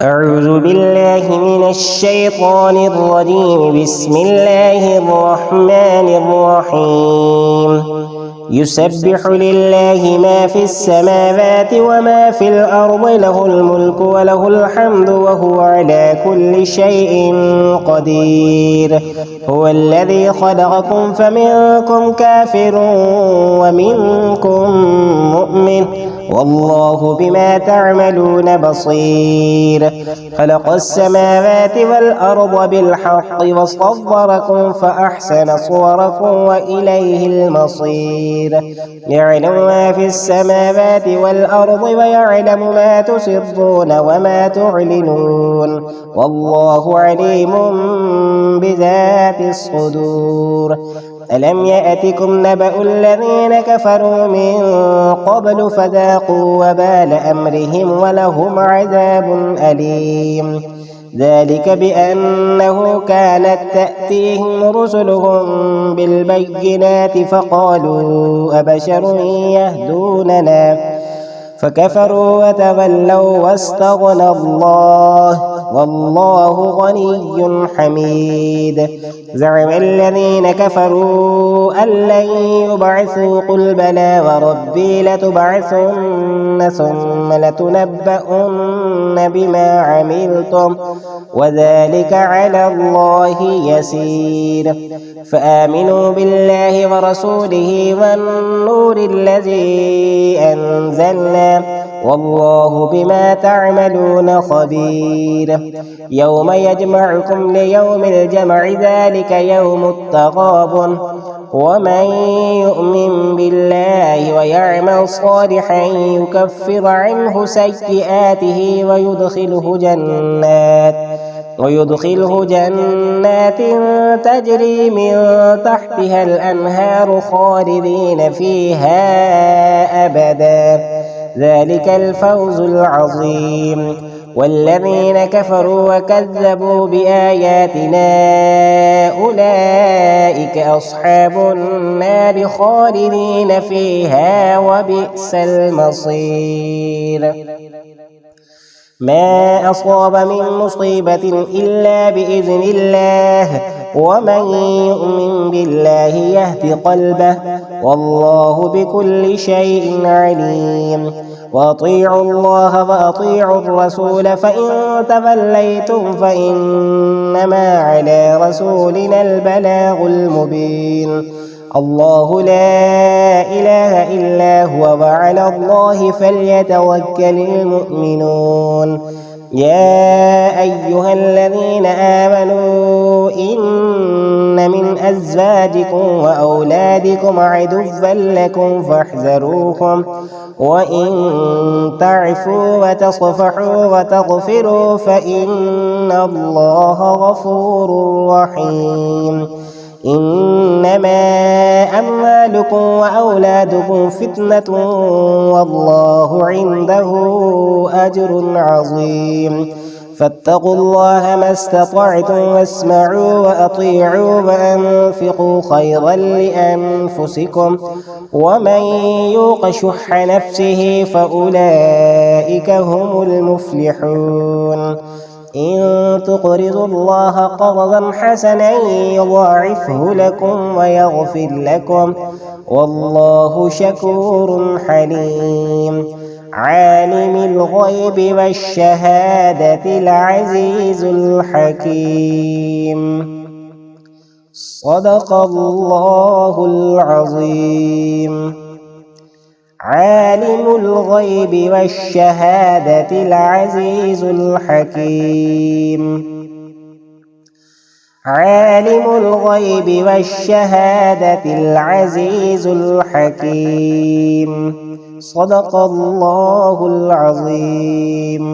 أعوذ بالله من الشيطان الرجيم. بسم الله الرحمن الرحيم. يسبح لله ما في السماوات وما في الأرض، له الملك وله الحمد وهو على كل شيء قدير. هو الذي خلقكم فمنكم كافر ومنكم مؤمن، والله بما تعملون بصير. خلق السماوات والأرض بالحق وصوركم فأحسن صوركم وإليه المصير. يعلم ما في السماوات والأرض ويعلم ما تسرون وما تعلنون، والله عليم بذات الصدور. ألم يأتكم نبأ الذين كفروا من قبل فذاقوا وبال أمرهم ولهم عذاب أليم. ذلك بأنه كانت تأتيهم رسلهم بالبينات فقالوا أبشر يهدوننا فكفروا وتولوا واستغنى الله، والله غني حميد. زعم الذين كفروا أن لن يبعثوا، قل بلى وربي لتبعثن ثم لتنبؤن بما عملتم وذلك على الله يسير. فآمنوا بالله ورسوله والنور الذي أنزلنا، والله بما تعملون خبير. يوم يجمعكم ليوم الجمع، ذلك يوم التغابن. ومن يؤمن بالله ويعمل صالحا يكفر عنه سيئاته ويدخله جنات تجري من تحتها الأنهار خالدين فيها أبدا، ذلك الفوز العظيم. والذين كفروا وكذبوا بآياتنا أولئك أصحاب النار خالدين فيها وبئس المصير. ما أصاب من مصيبة إلا بإذن الله، ومن يؤمن بالله يهد قلبه، والله بكل شيء عليم. وأطيعوا الله وأطيعوا الرسول، فإن توليتم فإنما على رسولنا البلاغ المبين. الله لا إله إلا هو وعلى الله فليتوكل المؤمنون. يا أيها الذين آمنوا إن من أزواجكم وأولادكم عدوا لكم فاحذروهم، وإن تعفوا وتصفحوا وتغفروا فإن الله غفور رحيم. إنما أموالكم وأولادكم فتنة، والله عنده أجر عظيم. فاتقوا الله ما استطعتم واسمعوا وأطيعوا وأنفقوا خيرا لأنفسكم، ومن يوق شح نفسه فأولئك هم المفلحون. إن تقرضوا الله قرضا حسنا يضاعفه لكم ويغفر لكم، والله شكور حليم. عالم الغيب والشهادة العزيز الحكيم. صدق الله العظيم. عالم الغيب والشهادة العزيز الحكيم. عالم الغيب والشهادة العزيز الحكيم. صدق الله العظيم.